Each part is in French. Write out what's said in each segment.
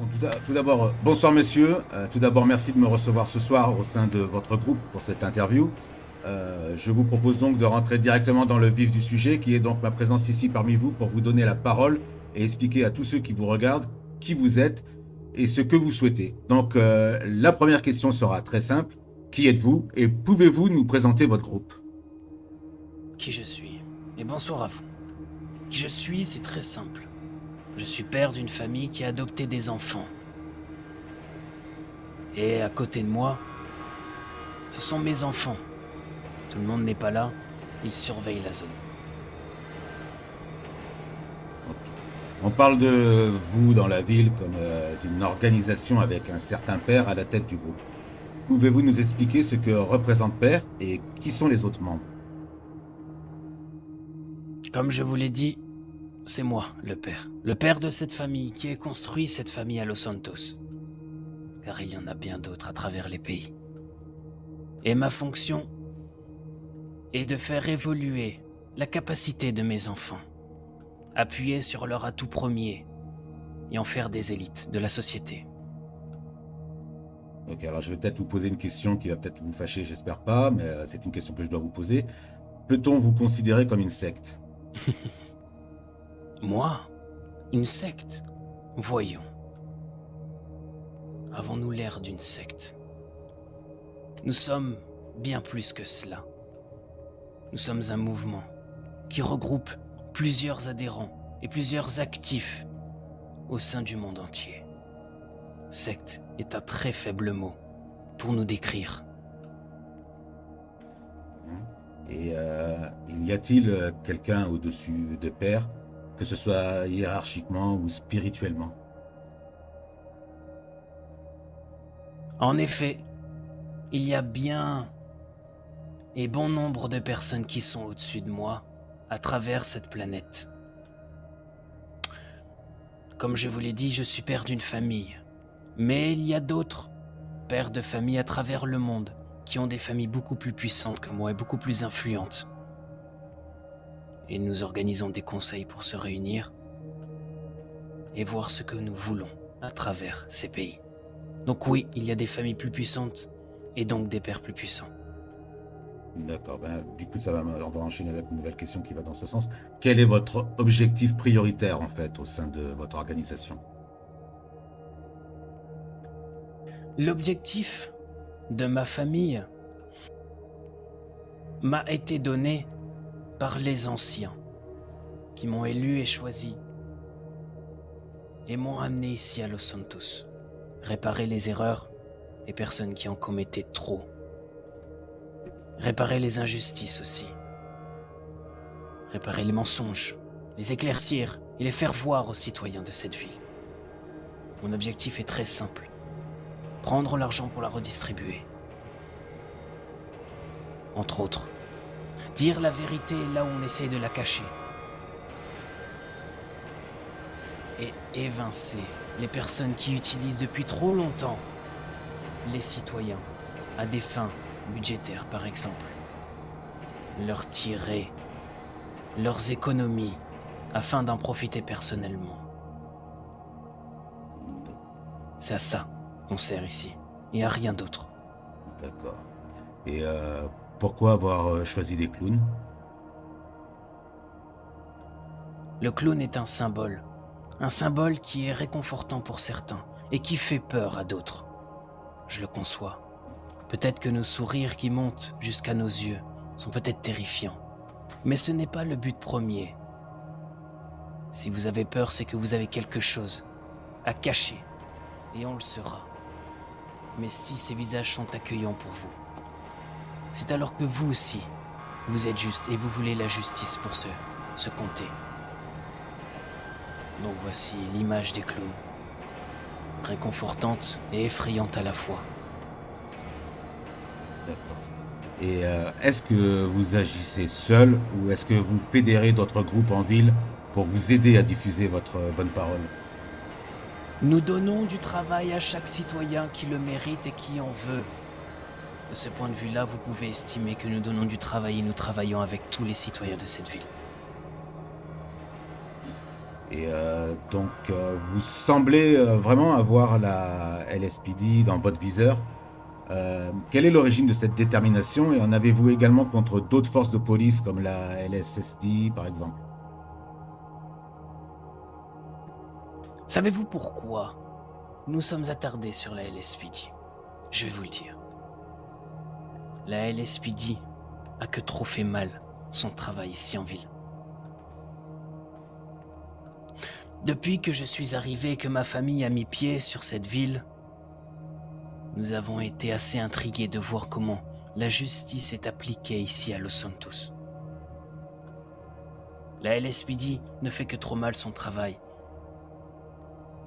Bon, tout d'abord, bonsoir messieurs. Tout d'abord, merci de me recevoir ce soir au sein de votre groupe pour cette interview. Je vous propose donc de rentrer directement dans le vif du sujet, qui est donc ma présence ici parmi vous pour vous donner la parole et expliquer à tous ceux qui vous regardent qui vous êtes et ce que vous souhaitez. Donc, la première question sera très simple. Qui êtes-vous et pouvez-vous nous présenter votre groupe? Qui je suis. Et bonsoir à vous. Qui je suis, c'est très simple. Je suis père d'une famille qui a adopté des enfants. Et à côté de moi, ce sont mes enfants. Tout le monde n'est pas là, ils surveillent la zone. Ok. On parle de vous dans la ville comme d'une organisation avec un certain père à la tête du groupe. Pouvez-vous nous expliquer ce que représente Père et qui sont les autres membres? Comme je vous l'ai dit, c'est moi, le père. Le père de cette famille qui a construit cette famille à Los Santos. Car il y en a bien d'autres à travers les pays. Et ma fonction est de faire évoluer la capacité de mes enfants. Appuyer sur leur atout premier et en faire des élites de la société. Ok, alors je vais peut-être vous poser une question qui va peut-être vous fâcher, j'espère pas, mais c'est une question que je dois vous poser. Peut-on vous considérer comme une secte? Moi? Une secte? Voyons. Avons-nous l'air d'une secte? Nous sommes bien plus que cela. Nous sommes un mouvement qui regroupe plusieurs adhérents et plusieurs actifs au sein du monde entier. Secte est un très faible mot pour nous décrire. Et y a-t-il quelqu'un au-dessus de Père, que ce soit hiérarchiquement ou spirituellement? En effet, il y a bien et bon nombre de personnes qui sont au-dessus de moi à travers cette planète. Comme je vous l'ai dit, je suis père d'une famille. Mais il y a d'autres pères de famille à travers le monde qui ont des familles beaucoup plus puissantes que moi et beaucoup plus influentes. Et nous organisons des conseils pour se réunir et voir ce que nous voulons à travers ces pays. Donc oui, il y a des familles plus puissantes et donc des pères plus puissants. D'accord, ben, du coup, on va enchaîner avec une nouvelle question qui va dans ce sens. Quel est votre objectif prioritaire, en fait, au sein de votre organisation? L'objectif de ma famille m'a été donné par les anciens qui m'ont élu et choisi et m'ont amené ici à Los Santos. Réparer les erreurs des personnes qui en commettaient trop. Réparer les injustices aussi. Réparer les mensonges, les éclaircir et les faire voir aux citoyens de cette ville. Mon objectif est très simple. Prendre l'argent pour la redistribuer. Entre autres, dire la vérité là où on essaye de la cacher. Et évincer les personnes qui utilisent depuis trop longtemps les citoyens à des fins budgétaires par exemple. Leur tirer leurs économies afin d'en profiter personnellement. C'est à ça qu'on sert ici, et à rien d'autre. D'accord. Et pourquoi avoir choisi des clowns? Le clown est un symbole qui est réconfortant pour certains et qui fait peur à d'autres. Je le conçois. Peut-être que nos sourires qui montent jusqu'à nos yeux sont peut-être terrifiants, mais ce n'est pas le but premier. Si vous avez peur, c'est que vous avez quelque chose à cacher, et on le saura. Mais si ces visages sont accueillants pour vous, c'est alors que vous aussi, vous êtes juste et vous voulez la justice pour se compter. Donc voici l'image des clowns, réconfortante et effrayante à la fois. D'accord. Et est-ce que vous agissez seul ou est-ce que vous fédérez d'autres groupes en ville pour vous aider à diffuser votre bonne parole? Nous donnons du travail à chaque citoyen qui le mérite et qui en veut. De ce point de vue-là, vous pouvez estimer que nous donnons du travail et nous travaillons avec tous les citoyens de cette ville. Et donc, vous semblez vraiment avoir la LSPD dans votre viseur. Quelle est l'origine de cette détermination et en avez-vous également contre d'autres forces de police comme la LSSD par exemple? Savez-vous pourquoi nous sommes attardés sur la LSPD? Je vais vous le dire. La LSPD a que trop fait mal son travail ici en ville. Depuis que je suis arrivé et que ma famille a mis pied sur cette ville, nous avons été assez intrigués de voir comment la justice est appliquée ici à Los Santos. La LSPD ne fait que trop mal son travail.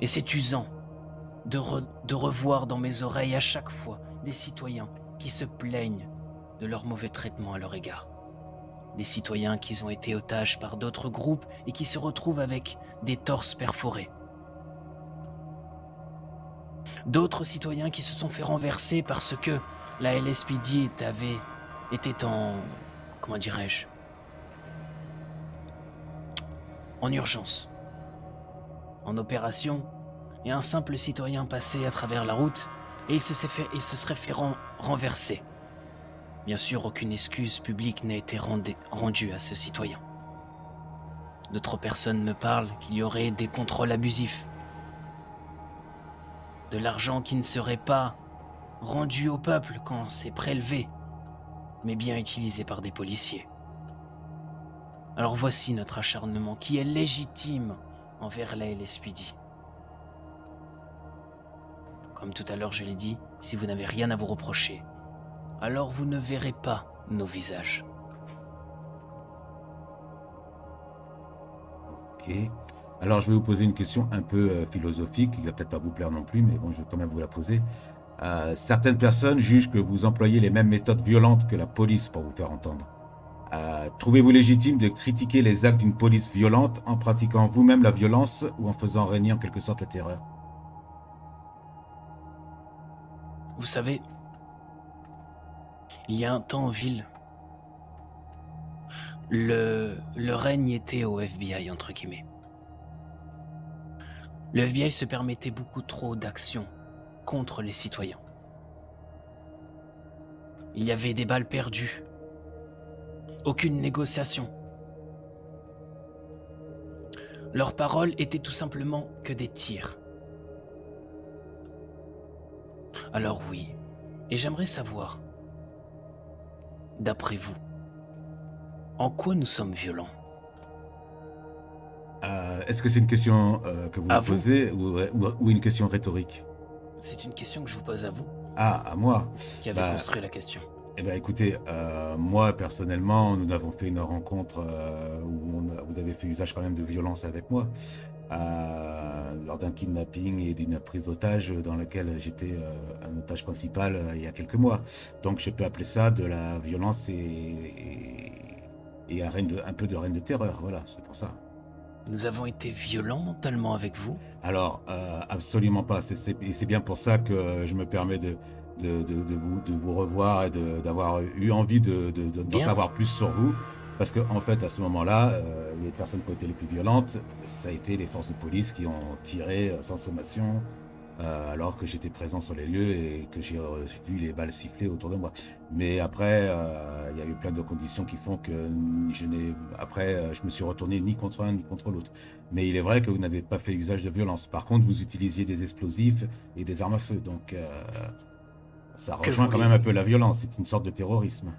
Et c'est usant de revoir dans mes oreilles à chaque fois des citoyens qui se plaignent de leur mauvais traitement à leur égard. Des citoyens qui ont été otages par d'autres groupes et qui se retrouvent avec des torses perforés. D'autres citoyens qui se sont fait renverser parce que la LSPD était en... comment dirais-je? En urgence, en opération, et un simple citoyen passait à travers la route et il se serait fait renverser. Bien sûr, aucune excuse publique n'a été rendue à ce citoyen. D'autres personnes me parlent qu'il y aurait des contrôles abusifs, de l'argent qui ne serait pas rendu au peuple quand c'est prélevé, mais bien utilisé par des policiers. Alors voici notre acharnement qui est légitime envers la LSPD. Comme tout à l'heure je l'ai dit, si vous n'avez rien à vous reprocher, alors vous ne verrez pas nos visages. Ok. Alors, je vais vous poser une question un peu philosophique, qui ne va peut-être pas vous plaire non plus, mais bon, je vais quand même vous la poser. Certaines personnes jugent que vous employez les mêmes méthodes violentes que la police pour vous faire entendre. Trouvez-vous légitime de critiquer les actes d'une police violente en pratiquant vous-même la violence ou en faisant régner en quelque sorte la terreur? Vous savez, il y a un temps en ville, le règne était au FBI, entre guillemets. Le FBI se permettait beaucoup trop d'actions contre les citoyens. Il y avait des balles perdues, aucune négociation. Leurs paroles étaient tout simplement que des tirs. Alors oui, et j'aimerais savoir, d'après vous, en quoi nous sommes violents? Est-ce que c'est une question que vous À me vous. posez ou une question rhétorique? C'est une question que je vous pose à vous, Ah, à moi. qui avez Bah, construit la question. eh ben, écoutez, moi personnellement, nous avons fait une rencontre où vous avez fait usage quand même de violence avec moi lors d'un kidnapping et d'une prise d'otage dans laquelle j'étais un otage principal il y a quelques mois. Donc je peux appeler ça de la violence et un peu de règne de terreur. Voilà, c'est pour ça. Nous avons été violents mentalement avec vous? Alors, absolument pas. Et c'est bien pour ça que je me permets de vous revoir et d'avoir eu envie d'en Bien. savoir plus sur vous. Parce qu'en fait, à ce moment-là, les personnes qui ont été les plus violentes, ça a été les forces de police qui ont tiré sans sommation, alors que j'étais présent sur les lieux et que j'ai vu les balles siffler autour de moi. Mais après, il y a eu plein de conditions qui font que je me suis retourné ni contre un ni contre l'autre. Mais il est vrai que vous n'avez pas fait usage de violence. Par contre, vous utilisiez des explosifs et des armes à feu. Donc, ça Que rejoint quand même un voulez-vous? peu la violence. C'est une sorte de terrorisme.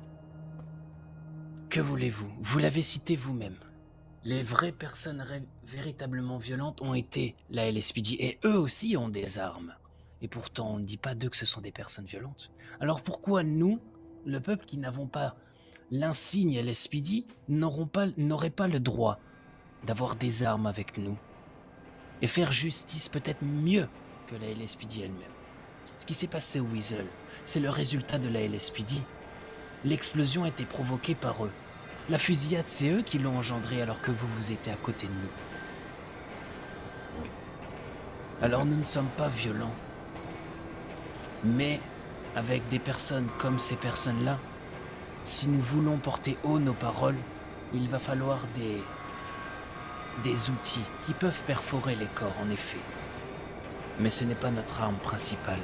Que voulez-vous? Vous l'avez cité vous-même. Les vraies personnes véritablement violentes ont été la LSPD et eux aussi ont des armes. Et pourtant, on ne dit pas d'eux que ce sont des personnes violentes. Alors pourquoi nous, le peuple qui n'avons pas l'insigne LSPD, n'aurait pas le droit d'avoir des armes avec nous et faire justice peut-être mieux que la LSPD elle-même? Ce qui s'est passé au Weasel, c'est le résultat de la LSPD. L'explosion a été provoquée par eux. La fusillade, c'est eux qui l'ont engendrée alors que vous étiez à côté de nous. Alors nous ne sommes pas violents. Mais avec des personnes comme ces personnes-là, si nous voulons porter haut nos paroles, il va falloir des outils qui peuvent perforer les corps en effet. Mais ce n'est pas notre arme principale.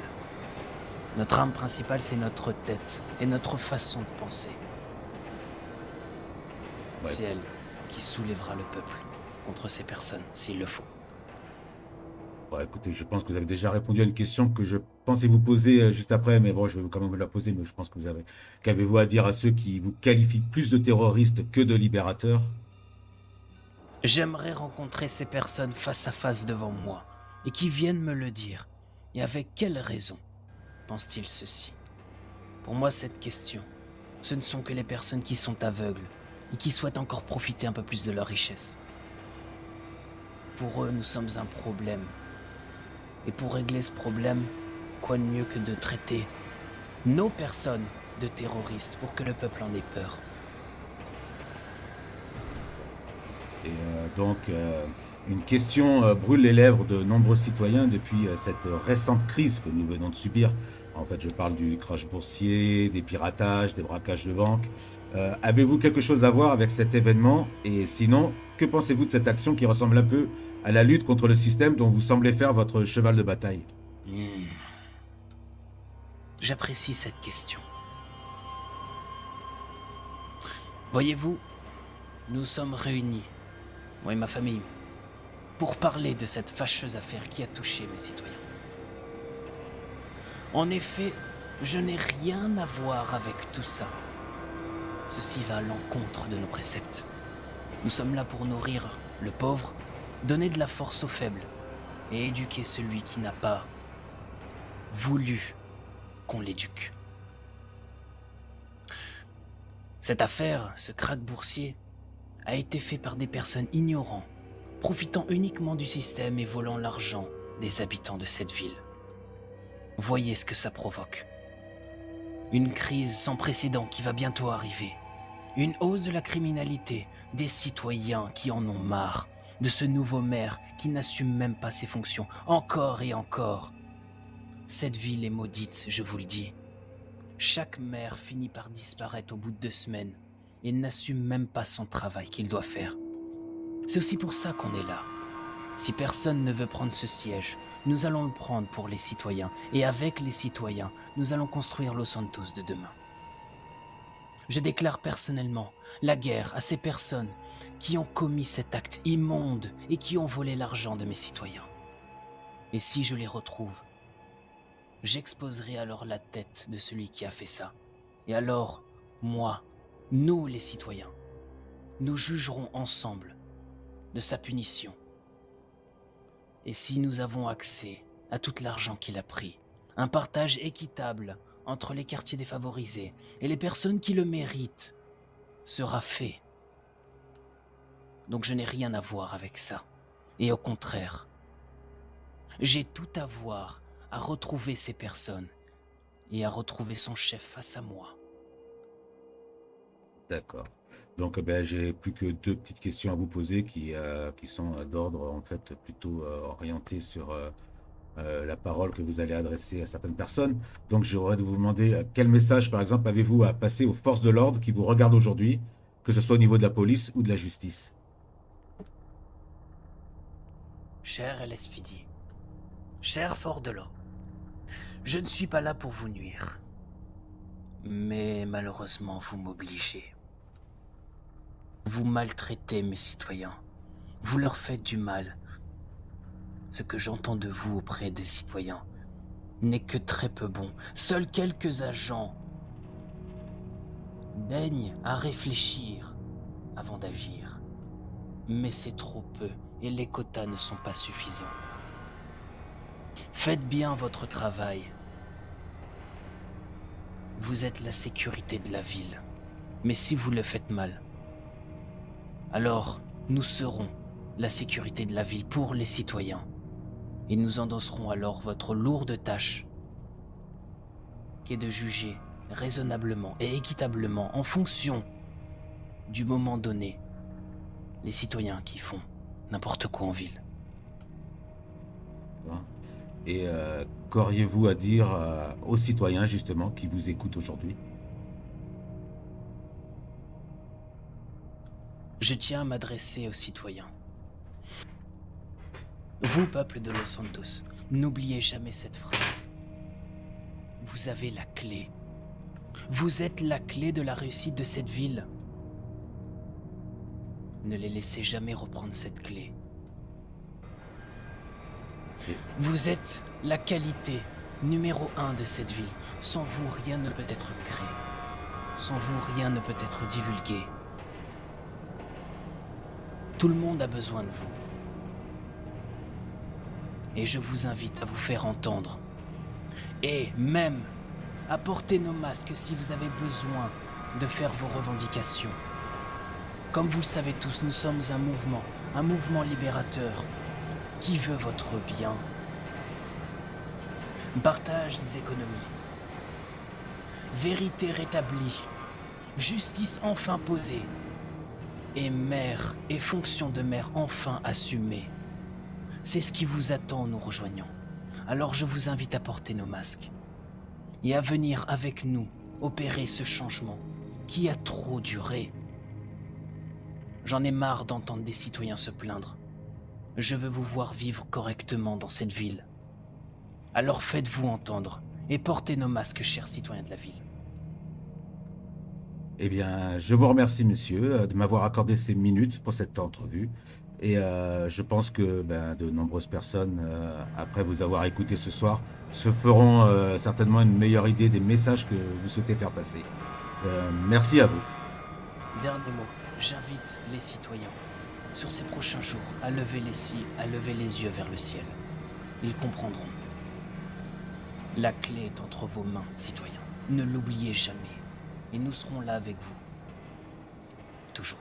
Notre arme principale, c'est notre tête et notre façon de penser. Ouais. C'est elle qui soulèvera le peuple contre ces personnes, s'il le faut. Bon, écoutez, je pense que vous avez déjà répondu à une question que je pensais vous poser juste après, mais bon, je vais quand même vous la poser, mais je pense que vous avez... Qu'avez-vous à dire à ceux qui vous qualifient plus de terroristes que de libérateurs? J'aimerais rencontrer ces personnes face à face devant moi et qui viennent me le dire. Et avec quelle raison pensent-ils ceci? Pour moi, cette question, ce ne sont que les personnes qui sont aveugles et qui souhaitent encore profiter un peu plus de leur richesse. Pour eux, nous sommes un problème. Et pour régler ce problème, quoi de mieux que de traiter nos personnes de terroristes pour que le peuple en ait peur? Et donc, une question brûle les lèvres de nombreux citoyens depuis cette récente crise que nous venons de subir. En fait, je parle du crash boursier, des piratages, des braquages de banques. Avez-vous quelque chose à voir avec cet événement? Et sinon, que pensez-vous de cette action qui ressemble un peu à la lutte contre le système dont vous semblez faire votre cheval de bataille? J'apprécie cette question. Voyez-vous, nous sommes réunis, moi et ma famille, pour parler de cette fâcheuse affaire qui a touché mes citoyens. En effet, je n'ai rien à voir avec tout ça. Ceci va à l'encontre de nos préceptes. Nous sommes là pour nourrir le pauvre, donner de la force aux faibles et éduquer celui qui n'a pas voulu qu'on l'éduque. Cette affaire, ce krach boursier, a été fait par des personnes ignorantes, profitant uniquement du système et volant l'argent des habitants de cette ville. Voyez ce que ça provoque. Une crise sans précédent qui va bientôt arriver. Une hausse de la criminalité, des citoyens qui en ont marre, de ce nouveau maire qui n'assume même pas ses fonctions, encore et encore. Cette ville est maudite, je vous le dis. Chaque maire finit par disparaître au bout de 2 semaines et n'assume même pas son travail qu'il doit faire. C'est aussi pour ça qu'on est là. Si personne ne veut prendre ce siège, nous allons le prendre pour les citoyens. Et avec les citoyens, nous allons construire Los Santos de demain. Je déclare personnellement la guerre à ces personnes qui ont commis cet acte immonde et qui ont volé l'argent de mes citoyens. Et si je les retrouve, j'exposerai alors la tête de celui qui a fait ça. Et alors, moi, nous les citoyens, nous jugerons ensemble de sa punition. Et si nous avons accès à tout l'argent qu'il a pris, un partage équitable entre les quartiers défavorisés et les personnes qui le méritent sera fait. Donc je n'ai rien à voir avec ça. Et au contraire, j'ai tout à voir à retrouver ces personnes et à retrouver son chef face à moi. D'accord. Donc, j'ai plus que 2 petites questions à vous poser qui sont d'ordre, en fait, plutôt orientées sur la parole que vous allez adresser à certaines personnes. Donc, j'aurais de vous demander quel message, par exemple, avez-vous à passer aux forces de l'ordre qui vous regardent aujourd'hui, que ce soit au niveau de la police ou de la justice? Cher LSPD, cher fort de l'ordre, je ne suis pas là pour vous nuire. Mais malheureusement, vous m'obligez. Vous maltraitez mes citoyens. Vous leur faites du mal. Ce que j'entends de vous auprès des citoyens n'est que très peu bon. Seuls quelques agents daignent à réfléchir avant d'agir. Mais c'est trop peu et les quotas ne sont pas suffisants. Faites bien votre travail. Vous êtes la sécurité de la ville. Mais si vous le faites mal, alors nous serons la sécurité de la ville pour les citoyens. Et nous endosserons alors votre lourde tâche, qui est de juger raisonnablement et équitablement en fonction du moment donné les citoyens qui font n'importe quoi en ville. Et qu'auriez-vous à dire aux citoyens, justement, qui vous écoutent aujourd'hui? Je tiens à m'adresser aux citoyens. Vous, peuple de Los Santos, n'oubliez jamais cette phrase. Vous avez la clé. Vous êtes la clé de la réussite de cette ville. Ne les laissez jamais reprendre cette clé. Vous êtes la qualité numéro 1 de cette ville. Sans vous, rien ne peut être créé. Sans vous, rien ne peut être divulgué. Tout le monde a besoin de vous. Et je vous invite à vous faire entendre. Et même à porter nos masques si vous avez besoin de faire vos revendications. Comme vous le savez tous, nous sommes un mouvement libérateur qui veut votre bien. Partage des économies. Vérité rétablie. Justice enfin posée. Et maire et fonction de maire enfin assumée. C'est ce qui vous attend en nous rejoignant. Alors je vous invite à porter nos masques et à venir avec nous opérer ce changement qui a trop duré. J'en ai marre d'entendre des citoyens se plaindre. Je veux vous voir vivre correctement dans cette ville. Alors faites-vous entendre et portez nos masques, chers citoyens de la ville. Eh bien, je vous remercie, monsieur, de m'avoir accordé ces minutes pour cette entrevue. Et je pense que de nombreuses personnes, après vous avoir écouté ce soir, se feront certainement une meilleure idée des messages que vous souhaitez faire passer. Merci à vous. Dernier mot, j'invite les citoyens, sur ces prochains jours, à lever les yeux vers le ciel. Ils comprendront. La clé est entre vos mains, citoyens. Ne l'oubliez jamais. Et nous serons là avec vous. Toujours.